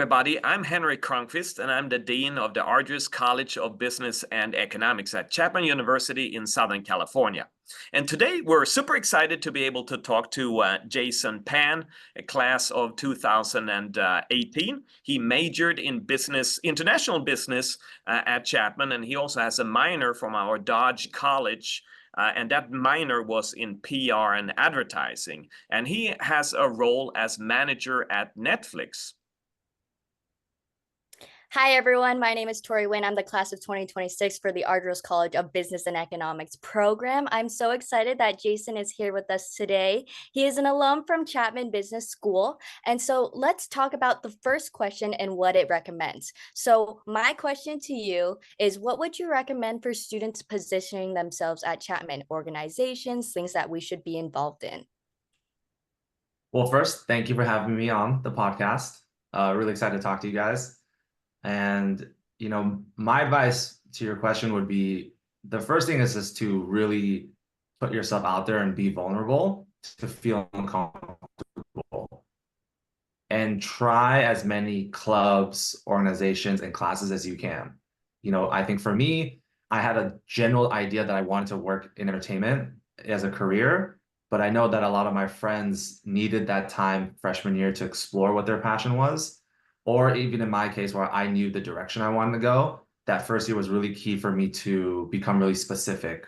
everybody. I'm Henry Cronqvist, and I'm the Dean of the Argyros College of Business and Economics at Chapman University in Southern California. And today we're super excited to be able to talk to Jason Pan, a class of 2018. He majored in international business at Chapman, and he also has a minor from our Dodge College. And that minor was in PR and advertising. And he has a role as manager at Netflix. Hi, everyone. My name is Tori Nguyen. I'm the class of 2026 for the Argyros College of Business and Economics program. I'm so excited that Jason is here with us today. He is an alum from Chapman Business School. And so let's talk about the first question and what it recommends. So my question to you is, what would you recommend for students positioning themselves at Chapman? Organizations, things that we should be involved in? Well, first, thank you for having me on the podcast. Really excited to talk to you guys. And, my advice to your question would be, the first thing is just to really put yourself out there and be vulnerable, to feel uncomfortable. And try as many clubs, organizations, and classes as you can. I think for me, I had a general idea that I wanted to work in entertainment as a career, but I know that a lot of my friends needed that time freshman year to explore what their passion was. Or even in my case, where I knew the direction I wanted to go, that first year was really key for me to become really specific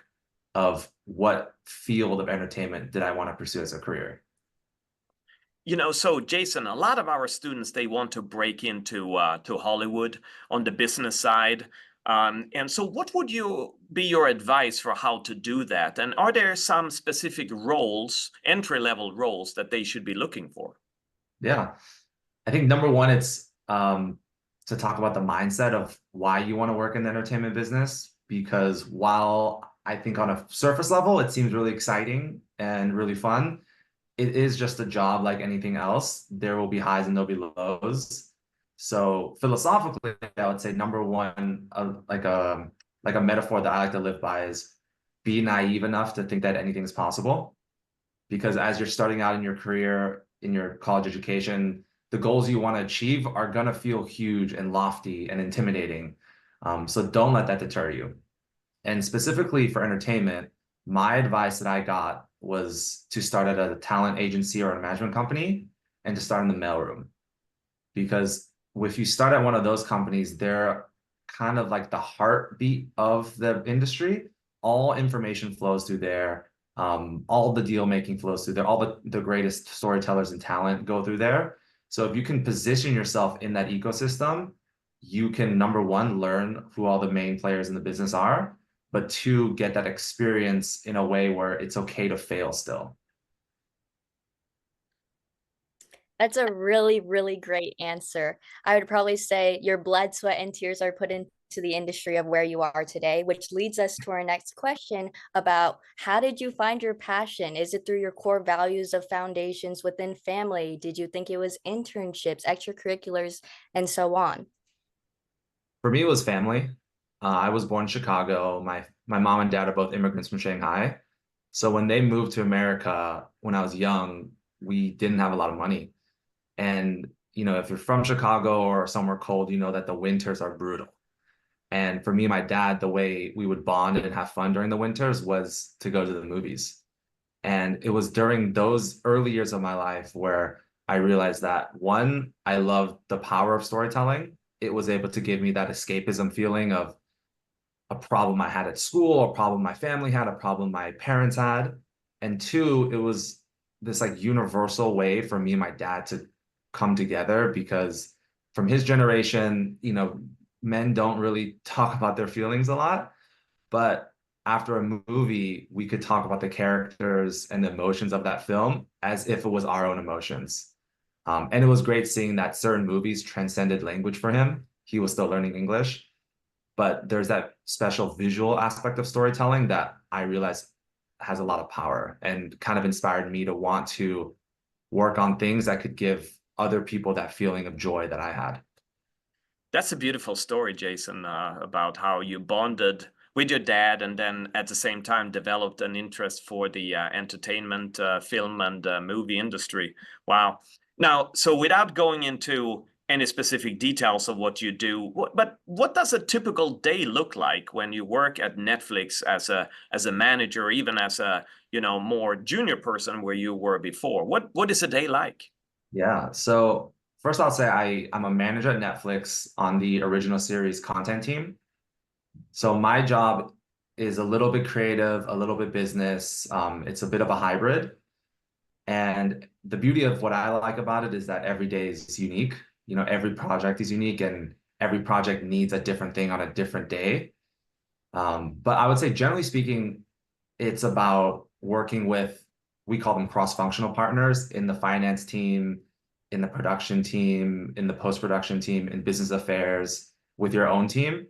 of what field of entertainment did I want to pursue as a career. So Jason, a lot of our students, they want to break into to Hollywood on the business side. And so what would be your advice for how to do that? And are there some specific roles, entry-level roles, that they should be looking for? Yeah. I think number one, it's to talk about the mindset of why you want to work in the entertainment business, because while I think on a surface level, it seems really exciting and really fun, it is just a job like anything else. There will be highs and there'll be lows. So philosophically, I would say number one, like a metaphor that I like to live by is be naive enough to think that anything is possible. Because as you're starting out in your career, in your college education, the goals you want to achieve are going to feel huge and lofty and intimidating. So don't let that deter you. And specifically for entertainment, my advice that I got was to start at a talent agency or a management company and to start in the mailroom. Because if you start at one of those companies, they're kind of like the heartbeat of the industry. All information flows through there. All the deal making flows through there. All the greatest storytellers and talent go through there. So if you can position yourself in that ecosystem, you can, number one, learn who all the main players in the business are, but two, get that experience in a way where it's okay to fail still. That's a really, really great answer. I would probably say your blood, sweat, and tears are put into the industry of where you are today, which leads us to our next question about how did you find your passion? Is it through your core values of foundations within family? Did you think it was internships, extracurriculars, and so on? For me, it was family. I was born in Chicago. My mom and dad are both immigrants from Shanghai. So when they moved to America when I was young, we didn't have a lot of money. And, if you're from Chicago or somewhere cold, you know that the winters are brutal. And for me and my dad, the way we would bond and have fun during the winters was to go to the movies. And it was during those early years of my life where I realized that, one, I loved the power of storytelling. It was able to give me that escapism feeling of a problem I had at school, a problem my family had, a problem my parents had. And two, it was this like universal way for me and my dad to come together, because from his generation, men don't really talk about their feelings a lot. But after a movie, we could talk about the characters and the emotions of that film as if it was our own emotions. And it was great seeing that certain movies transcended language for him. He was still learning English, but there's that special visual aspect of storytelling that I realized has a lot of power and kind of inspired me to want to work on things that could give other people that feeling of joy that I had. That's a beautiful story, Jason, about how you bonded with your dad and then at the same time developed an interest for the entertainment, film and movie industry. Wow. Now, so without going into any specific details of what you do, but what does a typical day look like when you work at Netflix as a manager, or even as a more junior person where you were before? What is a day like? Yeah. So first I'll say I'm a manager at Netflix on the original series content team. So my job is a little bit creative, a little bit business. It's a bit of a hybrid. And the beauty of what I like about it is that every day is unique. Every project is unique and every project needs a different thing on a different day. But I would say, generally speaking, it's about working with, we call them cross-functional partners in the finance team, in the production team, in the post-production team, in business affairs, with your own team,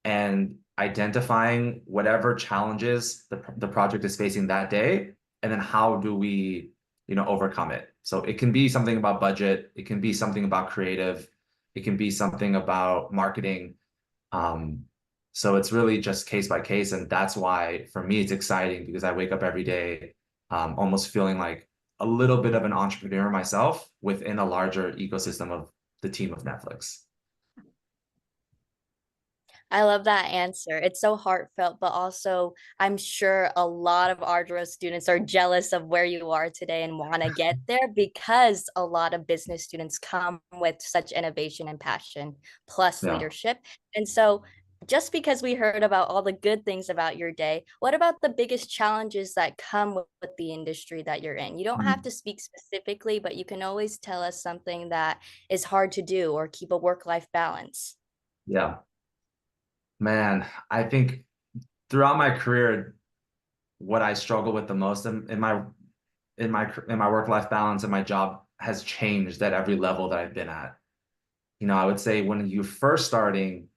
and identifying whatever challenges the project is facing that day, and then how do we, overcome it. So it can be something about budget, it can be something about creative, it can be something about marketing. So it's really just case by case. And that's why for me, it's exciting because I wake up every day almost feeling like a little bit of an entrepreneur myself within a larger ecosystem of the team of Netflix. I love that answer. It's so heartfelt, but also I'm sure a lot of Argyros students are jealous of where you are today and want to get there because a lot of business students come with such innovation and passion plus Yeah. leadership. And so just because we heard about all the good things about your day, what about the biggest challenges that come with the industry that you're in? You don't have Mhm. to speak specifically, but you can always tell us something that is hard to do or keep a work-life balance. Yeah. Man, I think throughout my career, what I struggle with the most in my work-life balance and my job has changed at every level that I've been at. I would say when you're first starting,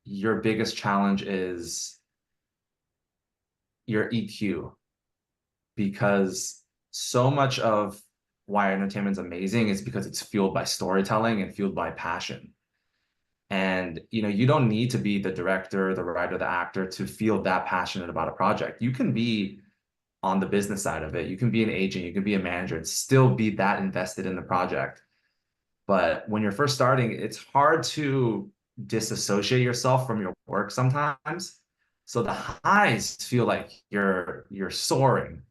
your biggest challenge is your EQ, because so much of why entertainment is amazing is because it's fueled by storytelling and fueled by passion. And you don't need to be the director, the writer, the actor to feel that passionate about a project. You can be on the business side of it. You can be an agent, you can be a manager and still be that invested in the project. But when you're first starting, it's hard to disassociate yourself from your work sometimes. So the highs feel like you're soaring,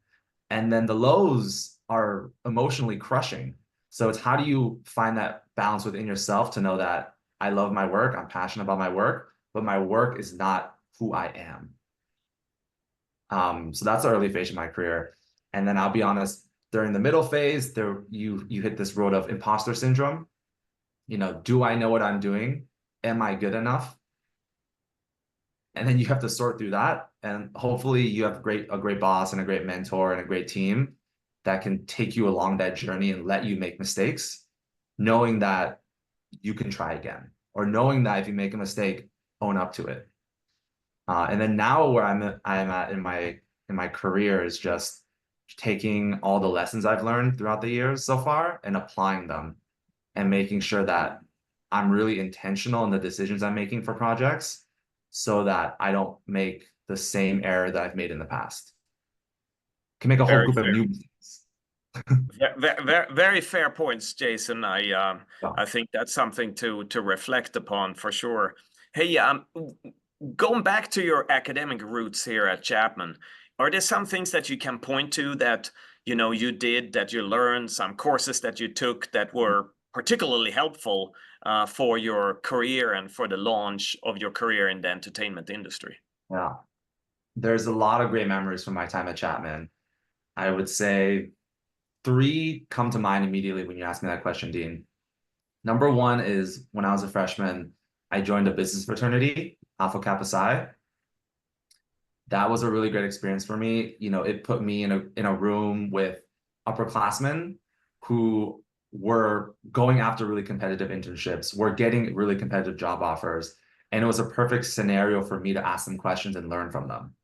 and then the lows are emotionally crushing. So it's how do you find that balance within yourself to know that I love my work, I'm passionate about my work, but my work is not who I am. So that's the early phase of my career. And then I'll be honest, during the middle phase, there you hit this road of imposter syndrome. Do I know what I'm doing? Am I good enough? And then you have to sort through that. And hopefully you have a great boss and a great mentor and a great team that can take you along that journey and let you make mistakes, knowing that you can try again, or knowing that if you make a mistake, own up to it. And then now where I'm at in my career is just taking all the lessons I've learned throughout the years so far and applying them and making sure that I'm really intentional in the decisions I'm making for projects so that I don't make the same error that I've made in the past. Can make a whole Very group of fair. new mistakes. Very fair points, Jason. So, I think that's something to reflect upon for sure. Hey, going back to your academic roots here at Chapman, are there some things that you can point to that you did, that you learned, some courses that you took that were particularly helpful for your career and for the launch of your career in the entertainment industry? yeah, there's a lot of great memories from my time at Chapman. I would say three come to mind immediately when you ask me that question, Dean. Number one is when I was a freshman, I joined a business fraternity, Alpha Kappa Psi. That was a really great experience for me. It put me in a room with upperclassmen who were going after really competitive internships, were getting really competitive job offers, and it was a perfect scenario for me to ask them questions and learn from them.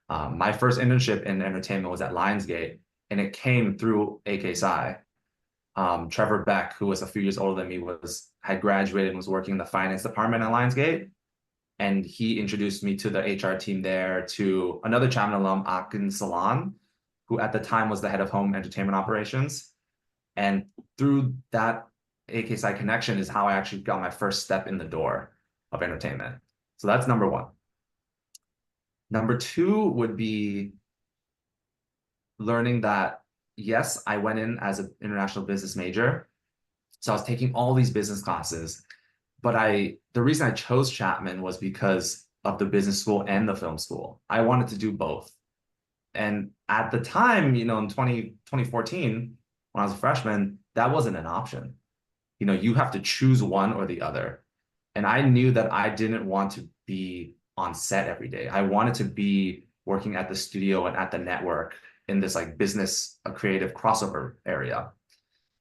My first internship in entertainment was at Lionsgate, and it came through AK Psi. Trevor Beck, who was a few years older than me, had graduated and was working in the finance department at Lionsgate. And he introduced me to the HR team there, to another Chapman alum, Akin Salan, who at the time was the head of home entertainment operations. And through that AK Side Connection is how I actually got my first step in the door of entertainment. So that's number one. Number two would be learning that, yes, I went in as an international business major. So I was taking all these business classes, but the reason I chose Chapman was because of the business school and the film school. I wanted to do both. And at the time, in 2014, when I was a freshman, that wasn't an option. You have to choose one or the other. And I knew that I didn't want to be on set every day. I wanted to be working at the studio and at the network in this like business, a creative crossover area.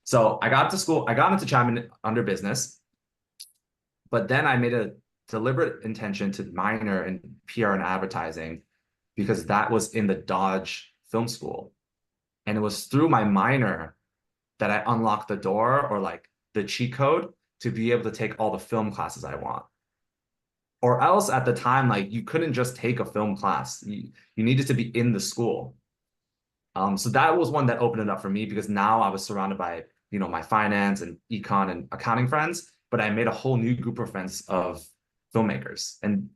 So I got to school, I got into Chapman under business, but then I made a deliberate intention to minor in PR and advertising because that was in the Dodge Film School. And it was through my minor that I unlocked the door, or like the cheat code, to be able to take all the film classes I want. Or else at the time, like you couldn't just take a film class. You needed to be in the school. So that was one that opened it up for me, because now I was surrounded by, my finance and econ and accounting friends, but I made a whole new group of friends of filmmakers. And,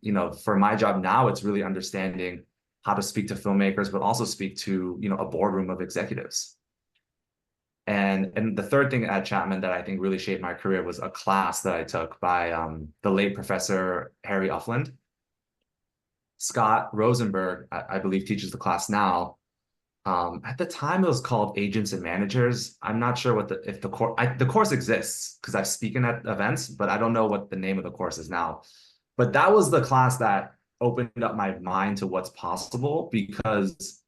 for my job now, it's really understanding how to speak to filmmakers, but also speak to, a boardroom of executives. And the third thing at Chapman that I think really shaped my career was a class that I took by the late Professor Harry Uffland. Scott Rosenberg, I believe, teaches the class now. At the time, it was called Agents and Managers. I'm not sure if the course exists, because I speak in at events, but I don't know what the name of the course is now. But that was the class that opened up my mind to what's possible, because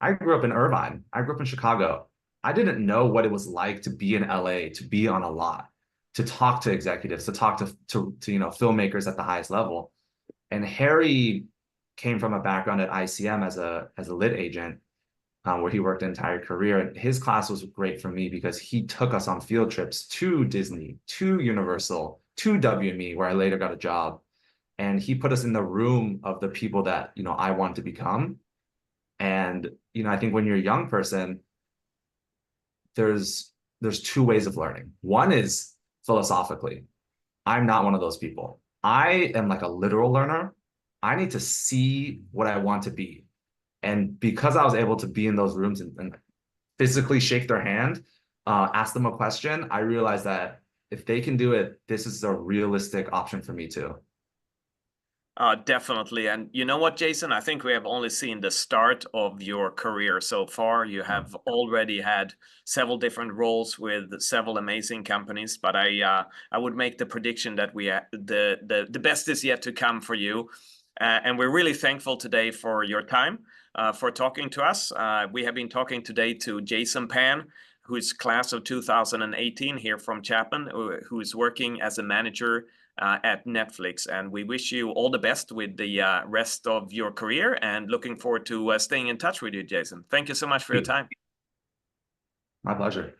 I grew up in Irvine. I grew up in Chicago. I didn't know what it was like to be in LA, to be on a lot, to talk to executives, to talk to filmmakers at the highest level. And Harry came from a background at ICM as a lit agent, where he worked an entire career. And his class was great for me because he took us on field trips to Disney, to Universal, to WME, where I later got a job. And he put us in the room of the people that, I wanted to become. And, I think when you're a young person, there's two ways of learning. One is philosophically. I'm not one of those people. I am like a literal learner. I need to see what I want to be. And because I was able to be in those rooms and physically shake their hand, ask them a question, I realized that if they can do it, this is a realistic option for me too. Definitely. And you know what, Jason? I think we have only seen the start of your career so far. You have already had several different roles with several amazing companies, but I would make the prediction that the best is yet to come for you. And we're really thankful today for your time, for talking to us. We have been talking today to Jason Pan, who is class of 2018 here from Chapman, who is working as a manager at Netflix. And we wish you all the best with the rest of your career, and looking forward to staying in touch with you, Jason. Thank you so much for your time. My pleasure.